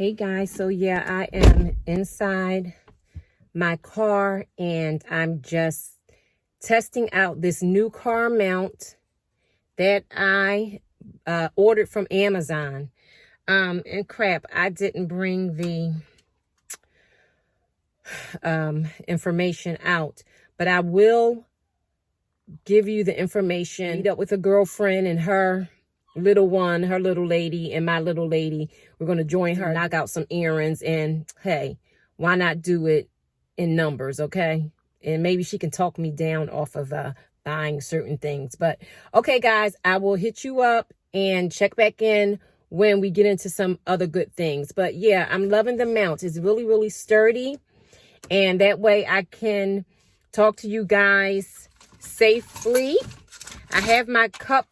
Hey guys, so yeah, I am inside my car and I'm just testing out this new car mount that I ordered from Amazon. And crap, I didn't bring the information out, but I will give you the information. Meet up with a girlfriend and her little one, her little lady, and my little lady. We're going to join her, knock out some errands, and hey, why not do it in numbers, okay? And maybe she can talk me down off of buying certain things. But okay, guys, I will hit you up and check back in when we get into some other good things. But yeah, I'm loving the mount. It's really, really sturdy. And that way I can talk to you guys safely. I have my cup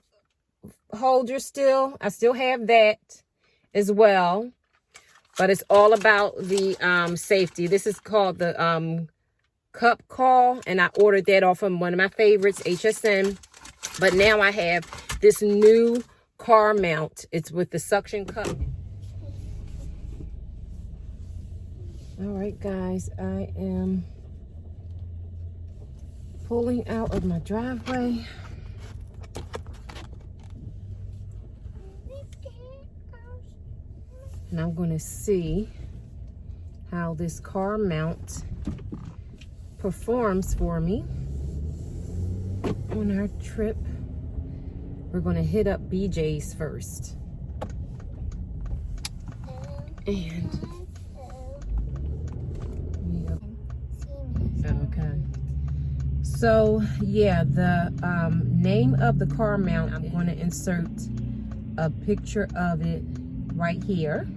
holder still. I still have that as well. But it's all about the safety. This is called the Cup Call. And I ordered that off of one of my favorites, HSN. But now I have this new car mount. It's with the suction cup. All right, guys. I am pulling out of my driveway. And I'm going to see how this car mount performs for me on our trip. We're going to hit up BJ's first. And okay. So yeah, the name of the car mount, I'm going to insert a picture of it right here.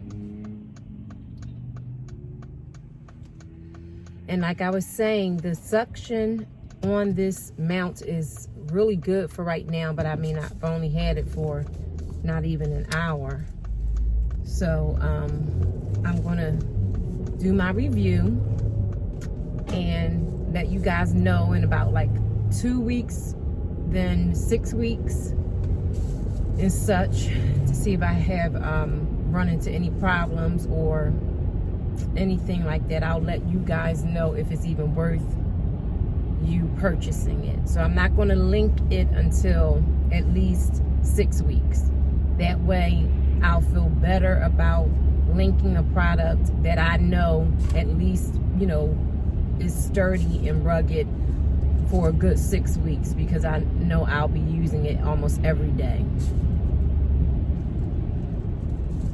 And like I was saying, the suction on this mount is really good for right now, but I mean, I've only had it for not even an hour. So I'm gonna do my review and let you guys know in about like 2 weeks, then 6 weeks and such, to see if I have run into any problems or anything like that. I'll let you guys know if it's even worth you purchasing it. So I'm not going to link it until at least 6 weeks. That way I'll feel better about linking a product that I know at least, you know, is sturdy and rugged for a good 6 weeks, because I know I'll be using it almost every day.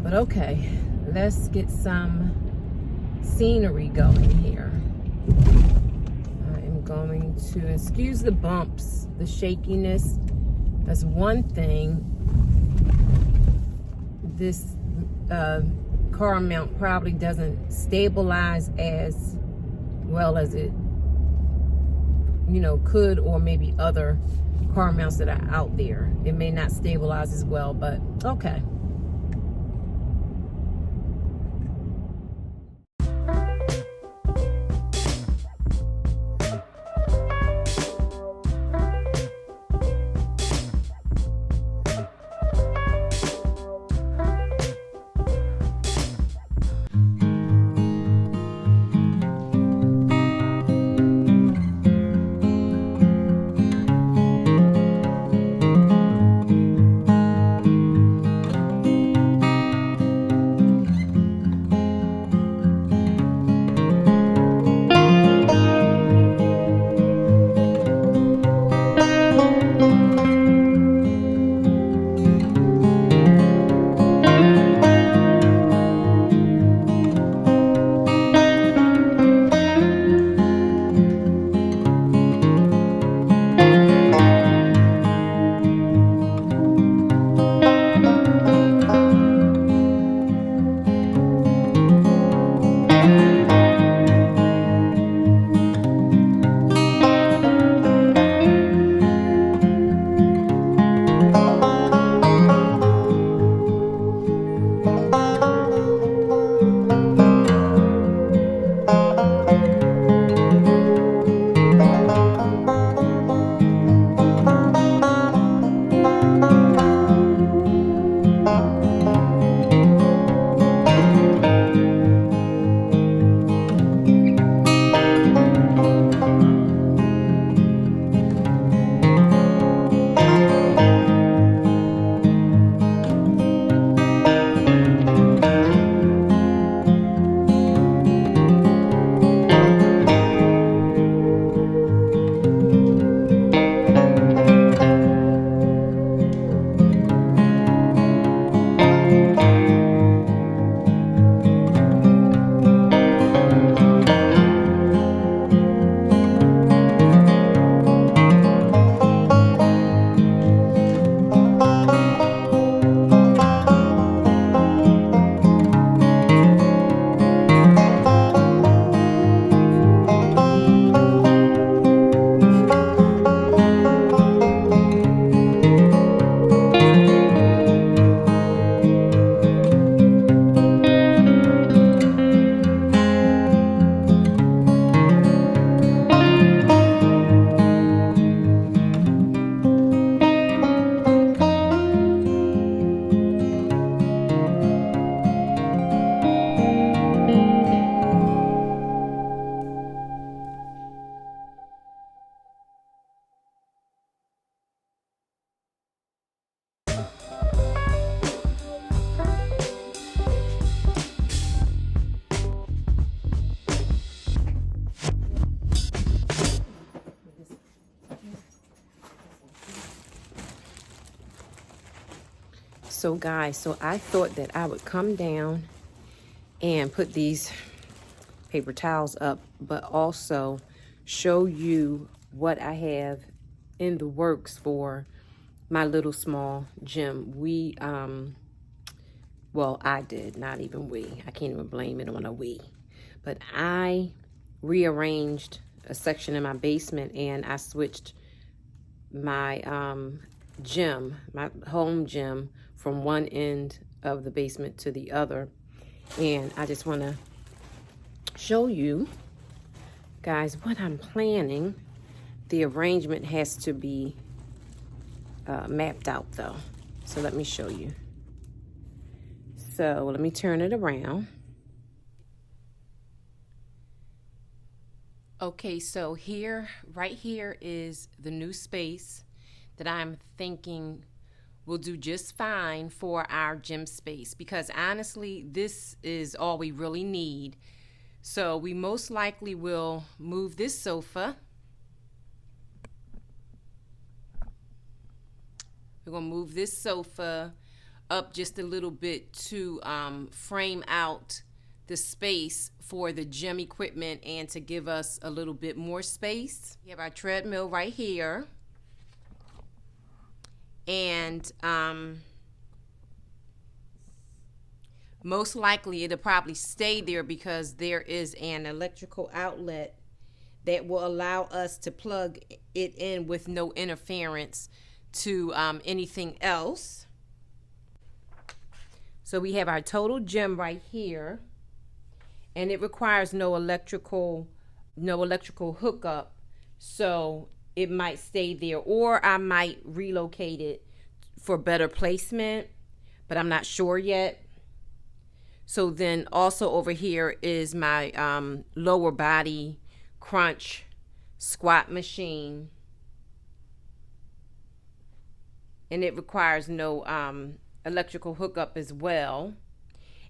But okay, let's get some scenery going here. I am going to, excuse the bumps, the shakiness. That's one thing. This car mount probably doesn't stabilize as well as it, you know, could, or maybe other car mounts that are out there. It may not stabilize as well, but okay. So guys, so I thought that I would come down and put these paper towels up, but also show you what I have in the works for my little small gym. Well, I did, not even we. I can't even blame it on a we. But I rearranged a section in my basement and I switched my gym, my home gym, from one end of the basement to the other. And I just want to show you guys what I'm planning. The arrangement has to be mapped out though. So let me show you. So let me turn it around. Okay, so here, right here is the new space that I'm thinking will do just fine for our gym space, because honestly, this is all we really need. So we most likely will move this sofa. We're gonna move this sofa up just a little bit to frame out the space for the gym equipment and to give us a little bit more space. We have our treadmill right here. And most likely it'll probably stay there because there is an electrical outlet that will allow us to plug it in with no interference to anything else. So we have our total gym right here, and it requires no electrical hookup. So it might stay there, or I might relocate it for better placement, but I'm not sure yet. So then also over here is my lower body crunch squat machine. And it requires no electrical hookup as well.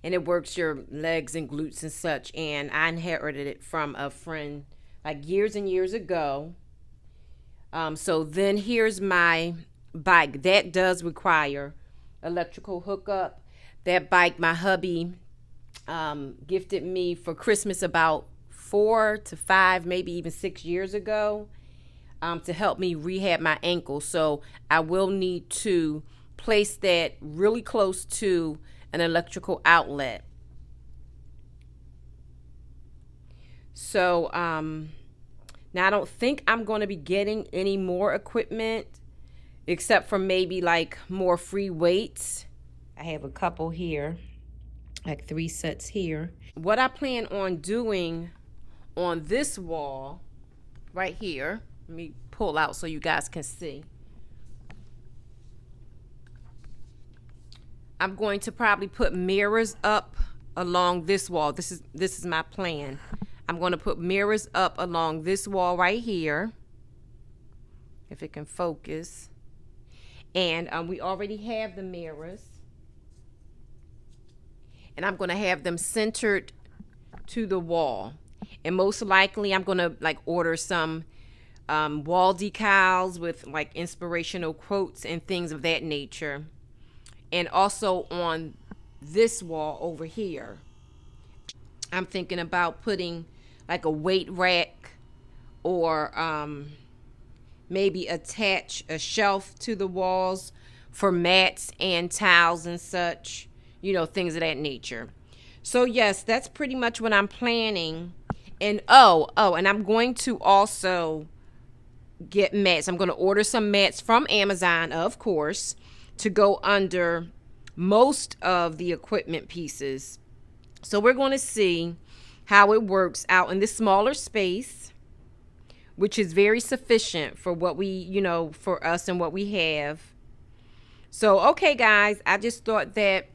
And it works your legs and glutes and such. And I inherited it from a friend like years and years ago. So then here's my bike. That does require electrical hookup. That bike my hubby gifted me for Christmas about 4 to 5, maybe even 6 years ago, to help me rehab my ankle. So I will need to place that really close to an electrical outlet. So now I don't think I'm going to be getting any more equipment except for maybe like more free weights. I have a couple here, like 3 sets here. What I plan on doing on this wall right here, let me pull out so you guys can see. I'm going to probably put mirrors up along this wall. This is my plan. I'm going to put mirrors up along this wall right here, if it can focus. And we already have the mirrors. And I'm going to have them centered to the wall. And most likely I'm going to like order some wall decals with like inspirational quotes and things of that nature. And also on this wall over here, I'm thinking about putting like a weight rack, or maybe attach a shelf to the walls for mats and towels and such, you know, things of that nature. So yes, that's pretty much what I'm planning. And and I'm going to also get mats. I'm going to order some mats from Amazon, of course, to go under most of the equipment pieces. So we're going to see how it works out in this smaller space, which is very sufficient for what we, you know, for us and what we have. So, okay, guys, I just thought that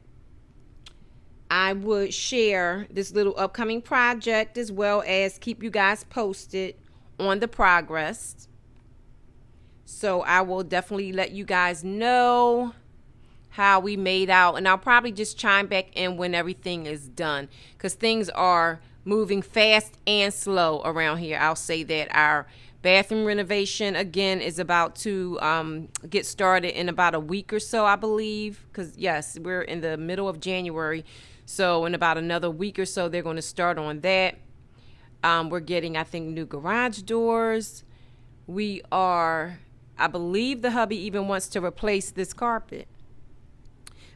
I would share this little upcoming project as well as keep you guys posted on the progress. So I will definitely let you guys know how we made out, and I'll probably just chime back in when everything is done, because things are moving fast and slow around here. I'll say that our Bathroom renovation, again, is about to get started in about a week or so, I believe. Because, yes, we're in the middle of January. So in about another week or so, they're going to start on that. We're getting, I think, new garage doors. We are, I believe the hubby even wants to replace this carpet.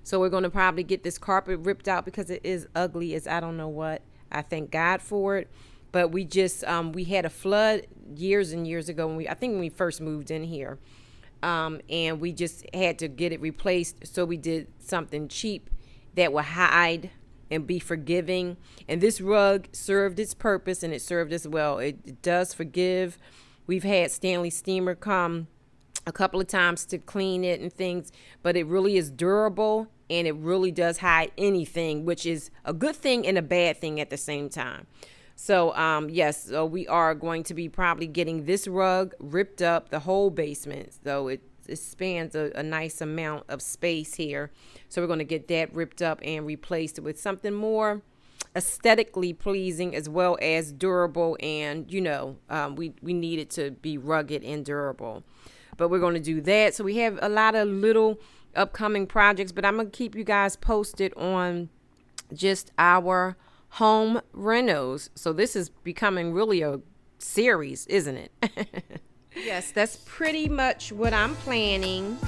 So we're going to probably get this carpet ripped out because it is ugly as I don't know what. I thank God for it. But we just, we had a flood years and years ago when I think when we first moved in here. And we just had to get it replaced. So we did something cheap that would hide and be forgiving. And this rug served its purpose, and it served us well. It does forgive. We've had Stanley Steamer come a couple of times to clean it and things, but it really is durable, and it really does hide anything, which is a good thing and a bad thing at the same time. So, yes, so we are going to be probably getting this rug ripped up, the whole basement. So it spans a nice amount of space here. So we're going to get that ripped up and replaced with something more aesthetically pleasing as well as durable. And, you know, we need it to be rugged and durable. But we're going to do that. So we have a lot of little upcoming projects, but I'm going to keep you guys posted on just our home renos. So this is becoming really a series, isn't it? Yes, that's pretty much what I'm planning.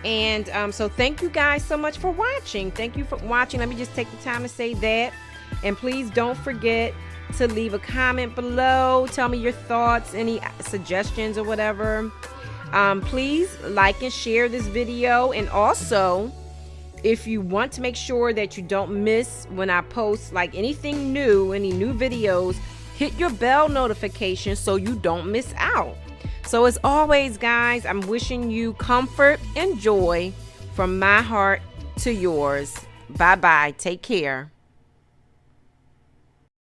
And so thank you guys so much for watching. Thank you for watching. Let me just take the time to say that. And please don't forget to leave a comment below. Tell me your thoughts, any suggestions or whatever. Please like and share this video. And also, if you want to make sure that you don't miss when I post like anything new, any new videos, hit your bell notification so you don't miss out. So as always, guys, I'm wishing you comfort and joy from my heart to yours. Bye-bye. Take care.